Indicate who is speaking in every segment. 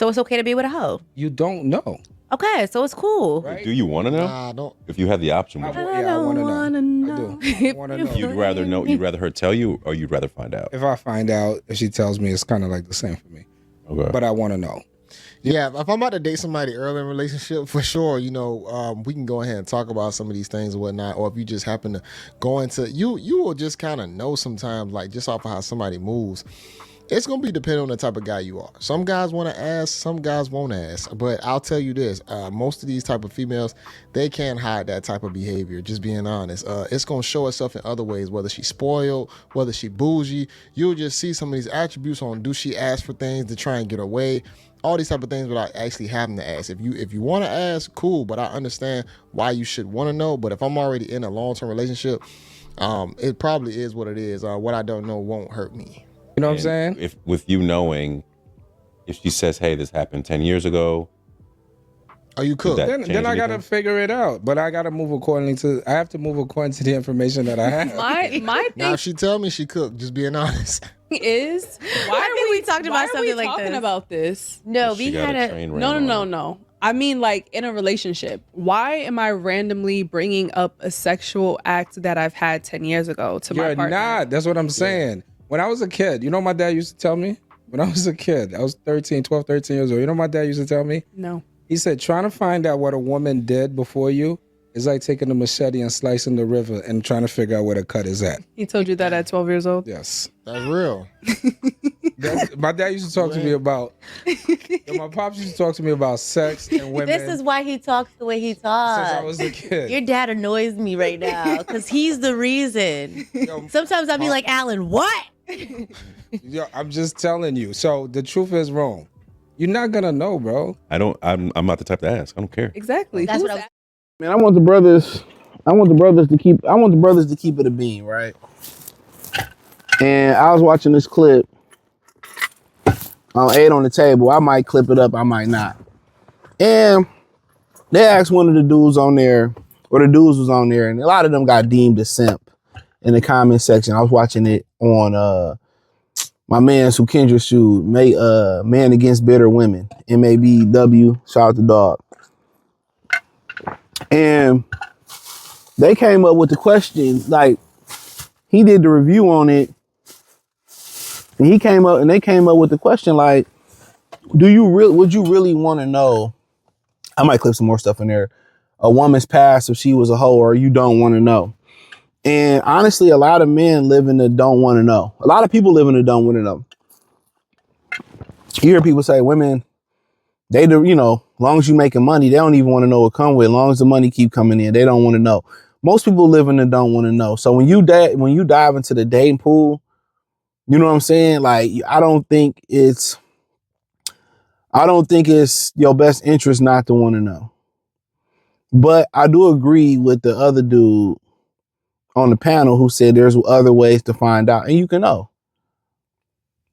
Speaker 1: So it's okay to be with a hoe.
Speaker 2: You don't know.
Speaker 1: Okay, so it's cool.
Speaker 3: Right? Do you want to know?
Speaker 4: Nah, don't.
Speaker 3: If you had the option,
Speaker 2: I
Speaker 3: would you?
Speaker 2: want to know. I do. I want to know.
Speaker 3: You'd rather know. You'd rather her tell you, or you'd rather find out.
Speaker 2: If I find out, if she tells me, it's kind of like the same for me.
Speaker 3: Okay.
Speaker 2: But I want to know.
Speaker 4: Yeah, if I'm about to date somebody early in a relationship, for sure, we can go ahead and talk about some of these things and whatnot. Or if you just happen to go into you will just kind of know sometimes, like just off of how somebody moves. It's gonna be dependent on the type of guy you are. Some guys want to ask, some guys won't ask. But I'll tell you this: most of these type of females, they can't hide that type of behavior. Just being honest, it's gonna show itself in other ways. Whether she's spoiled, whether she bougie, you'll just see some of these attributes on. Do she ask for things to try and get away? All these type of things without actually having to ask. If you want to ask, cool. But I understand why you should want to know. But if I'm already in a long-term relationship, it probably is what it is. What I don't know won't hurt me.
Speaker 2: You know what I'm saying?
Speaker 3: If with you knowing, if she says, "Hey, this happened 10 years ago,"
Speaker 4: are you cooked?
Speaker 2: Then I gotta figure it out. But I gotta move accordingly to. I have to move according to the information that I have.
Speaker 5: My thing
Speaker 4: Now, if she tell me she cooked, just being honest.
Speaker 5: is why
Speaker 1: think we talked about something like
Speaker 5: talking
Speaker 1: this.
Speaker 5: about this?
Speaker 1: No,
Speaker 3: she
Speaker 1: we
Speaker 3: got
Speaker 1: had
Speaker 3: a
Speaker 1: a.
Speaker 3: train ran on her.
Speaker 5: No. I mean, like in a relationship, why am I randomly bringing up a sexual act that I've had 10 years ago to my
Speaker 2: You're
Speaker 5: partner?
Speaker 2: not. That's what I'm saying. When I was a kid, you know what my dad used to tell me? When I was a kid, I was 12, 13 years old. You know what my dad used to tell me?
Speaker 5: No.
Speaker 2: He said, trying to find out what a woman did before you is like taking a machete and slicing the river and trying to figure out where the cut is at.
Speaker 5: He told you that at 12 years old?
Speaker 2: Yes.
Speaker 4: That's real.
Speaker 2: My dad used to talk to me about, my pops used to talk to me about sex and women
Speaker 1: This is why he talks the way he talks.
Speaker 2: since I was a kid.
Speaker 1: Your dad annoys me right now because he's the reason. Sometimes I'll be like, Alan, what?
Speaker 2: Yo, I'm just telling you. So the truth is wrong. You're not gonna know, bro.
Speaker 3: I'm not the type to ask. I don't care.
Speaker 5: Exactly.
Speaker 1: That's
Speaker 5: Who's
Speaker 1: what I was.
Speaker 6: Man, I want the brothers to keep it a bean, right? And I was watching this clip on 8 on the table. I might clip it up, I might not. And they asked one of the dudes on there, or the dudes was on there, and a lot of them got deemed a simp in the comment section. I was watching it on my man's who Kendra shoot, Man Against Bitter Women, MABW, shout out to Dog. And they came up with the question, like, he did the review on it, and they came up with the question, like, would you really want to know? I might clip some more stuff in there. A woman's past if she was a hoe, or you don't want to know. And honestly, a lot of men live in the don't want to know. A lot of people live in the don't want to know. You hear people say women, they do, long as you making money, they don't even want to know what come with. As long as the money keep coming in, they don't want to know. Most people live in the don't want to know. So when you dive into the dating pool, you know what I'm saying? Like, I don't think it's your best interest not to want to know. But I do agree with the other dude on the panel who said there's other ways to find out, and you can know.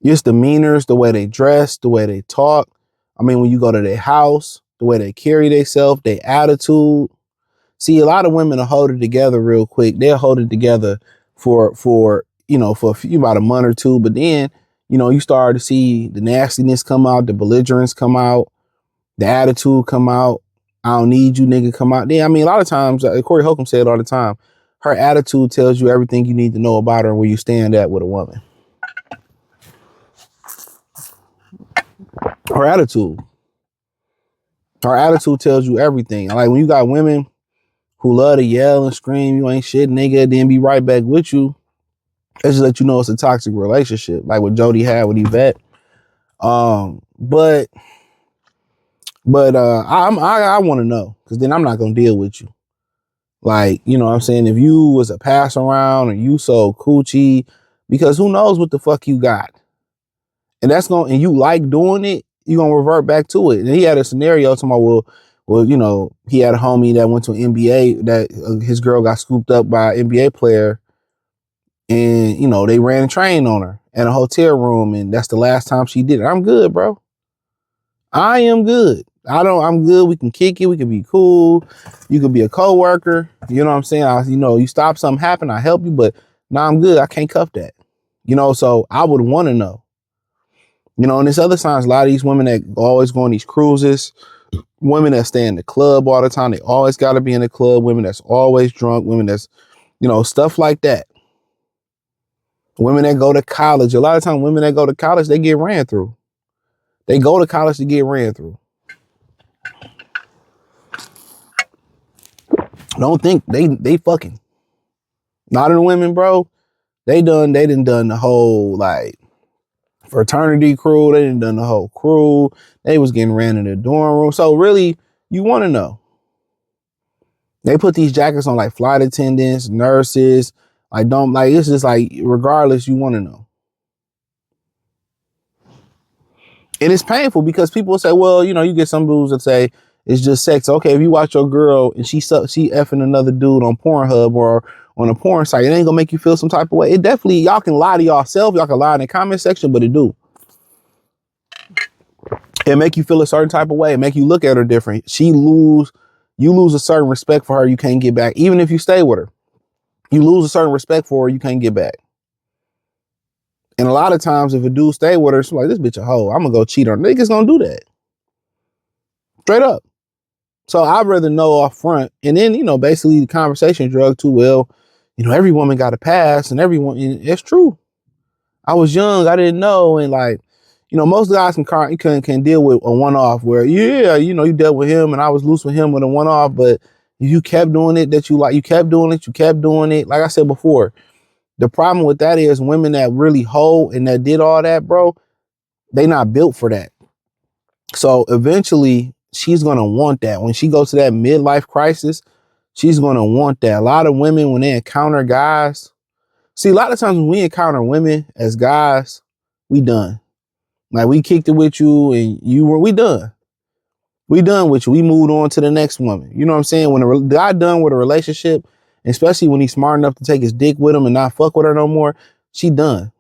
Speaker 6: Just demeanors, the way they dress, the way they talk. I mean, when you go to their house, the way they carry themselves, their attitude. See, a lot of women will hold it together real quick. They'll hold it together for about a month or two, but then, you start to see the nastiness come out, the belligerence come out, the attitude come out. I don't need you, nigga, come out. Then, I mean, a lot of times, Corey Holcomb said all the time, her attitude tells you everything you need to know about her and where you stand at with a woman. Her attitude tells you everything. Like, when you got women who love to yell and scream, you ain't shit, nigga, then be right back with you, it's just let you know it's a toxic relationship, like what Jody had with Yvette. But I want to know, because then I'm not gonna deal with you. Like, you know what I'm saying? If you was a pass around and you so coochie, because who knows what the fuck you got. And and you like doing it, you're going to revert back to it. And he had a scenario talking about, well, he had a homie that went to an NBA, that his girl got scooped up by an NBA player. And, they ran a train on her in a hotel room. And that's the last time she did it. I'm good, bro. I am good. I'm good. We can kick it. We can be cool. You could be a coworker. You know what I'm saying? You stop something happen, I help you, but now I'm good. I can't cuff that. So I would want to know. You know, and there's other signs. A lot of these women that always go on these cruises, women that stay in the club all the time. They always got to be in the club. Women that's always drunk. Women that's, you know, stuff like that. Women that go to college. A lot of times women that go to college, they get ran through. They go to college to get ran through. Don't think they fucking. Not in the women, bro. They done the whole like fraternity crew. They done the whole crew. They was getting ran in the dorm room. So really, you want to know. They put these jackets on like flight attendants, nurses. Like don't like it's just like regardless, you want to know. And it's painful because people say, well, you know, you get some dudes that say it's just sex. Okay, if you watch your girl and she effing another dude on Pornhub or on a porn site, it ain't gonna make you feel some type of way. It definitely, y'all can lie to yourself, y'all can lie in the comment section, but it do. It make you feel a certain type of way. It make you look at her different. You lose a certain respect for her you can't get back. Even if you stay with her, you lose a certain respect for her you can't get back. And a lot of times if a dude stay with her, it's like, this bitch a hoe, I'm gonna go cheat on her. Niggas gonna do that. Straight up. So I'd rather know off front. And then, you know, basically the conversation drug too well. You know, every woman got a pass and everyone, and it's true. I was young, I didn't know. And like, you know, most guys can deal with a one-off where, yeah, you know, you dealt with him and I was loose with him with a one-off, but you kept doing it you kept doing it. Like I said before, the problem with that is women that really hold and that did all that, bro, they not built for that. So eventually she's going to want that. When she goes to that midlife crisis, she's going to want that. A lot of women, when they encounter guys, see, a lot of times when we encounter women as guys, we done. Like we kicked it with you and we done. We done with you. We moved on to the next woman. You know what I'm saying? When a guy done with a relationship, especially when he's smart enough to take his dick with him and not fuck with her no more, she done.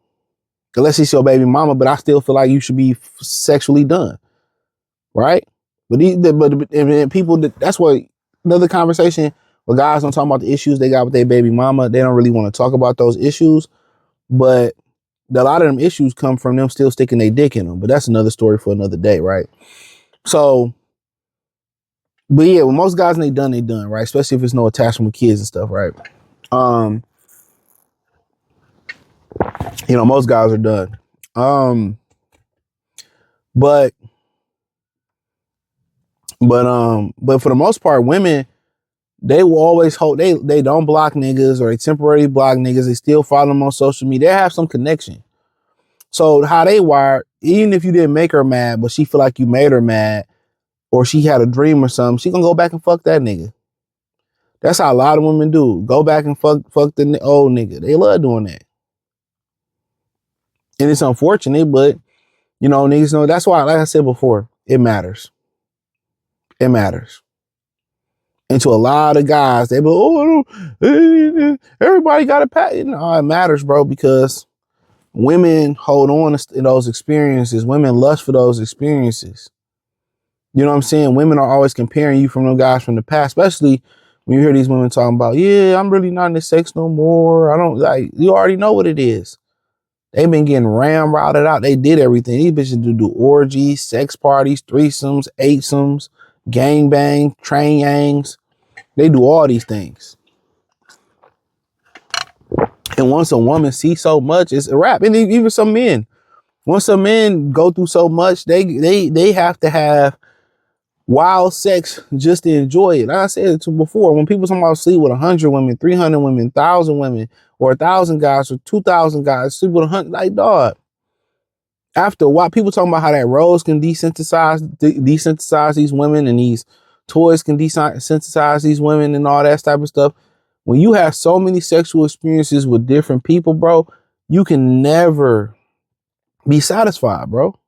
Speaker 6: Unless she's your baby mama, but I still feel like you should be sexually done. Right? But people, that's what another conversation where guys don't talk about the issues they got with their baby mama. They don't really want to talk about those issues, but a lot of them issues come from them still sticking their dick in them. But that's another story for another day, right? So, but yeah, when most guys they done, right? Especially if it's no attachment with kids and stuff, right? You know, most guys are done. But for the most part, women, they will always hold, they don't block niggas or they temporarily block niggas. They still follow them on social media. They have some connection. So how they wired, even if you didn't make her mad, but she feel like you made her mad or she had a dream or something, she gonna go back and fuck that nigga. That's how a lot of women do. Go back and fuck the old nigga. They love doing that. And it's unfortunate, but you know, niggas know. That's why, like I said before, it matters. It matters. And to a lot of guys, they be, everybody got a pat. No, it matters, bro, because women hold on to those experiences. Women lust for those experiences. You know what I'm saying? Women are always comparing you from those guys from the past, especially when you hear these women talking about, yeah, I'm really not into sex no more. I don't like, you already know what it is. They've been getting routed out. They did everything. These bitches do orgies, sex parties, threesomes, eightsomes, gangbang, train yangs. They do all these things. And once a woman sees so much, it's a wrap. And even some men, once some men go through so much, they have to have wild sex just to enjoy it. Like I said to before, when people talk about sleep with 100 women, 300 women, 1,000 women, or 1,000 guys, or 2,000 guys, sleep with 100, like, dog. After a while, people talking about how that rose can desensitize these women, and these toys can desensitize these women and all that type of stuff. When you have so many sexual experiences with different people, bro, you can never be satisfied, bro.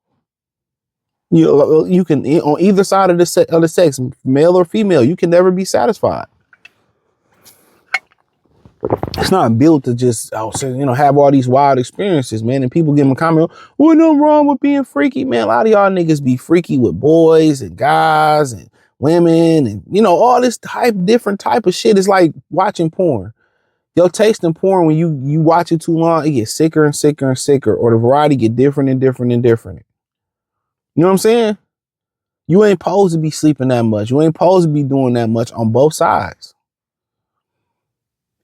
Speaker 6: You can, on either side of the sex, male or female, you can never be satisfied. It's not built to just, have all these wild experiences, man. And people give them a comment, well, nothing wrong with being freaky, man. A lot of y'all niggas be freaky with boys and guys and women and, all this different type of shit. Is like watching porn. Your taste in porn, when you watch it too long, it gets sicker and sicker and sicker, or the variety get different and different and different. You know what I'm saying? You ain't supposed to be sleeping that much. You ain't supposed to be doing that much on both sides.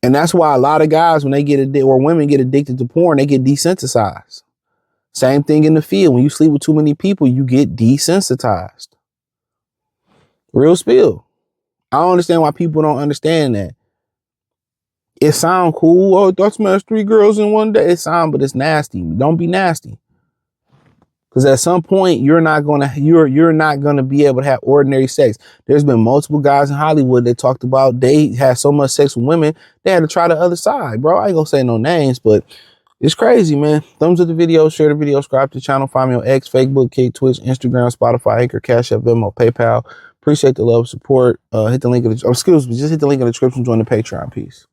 Speaker 6: And that's why a lot of guys, when they get addicted, or women get addicted to porn, they get desensitized. Same thing in the field. When you sleep with too many people, you get desensitized. Real spill. I don't understand why people don't understand that. It sound cool. Oh, I smashed 3 girls in one day. It sound, but it's nasty. Don't be nasty. Because at some point you're not gonna be able to have ordinary sex. There's been multiple guys in Hollywood that talked about they had so much sex with women they had to try the other side, bro. I ain't gonna say no names, but it's crazy, man. Thumbs up the video, share the video, subscribe to the channel, find me on X, Facebook, Kick, Twitch, Instagram, Spotify, Anchor, Cash App, Venmo, PayPal. Appreciate the love, support. Hit the link in the just hit the link in the description. Join the Patreon. Peace.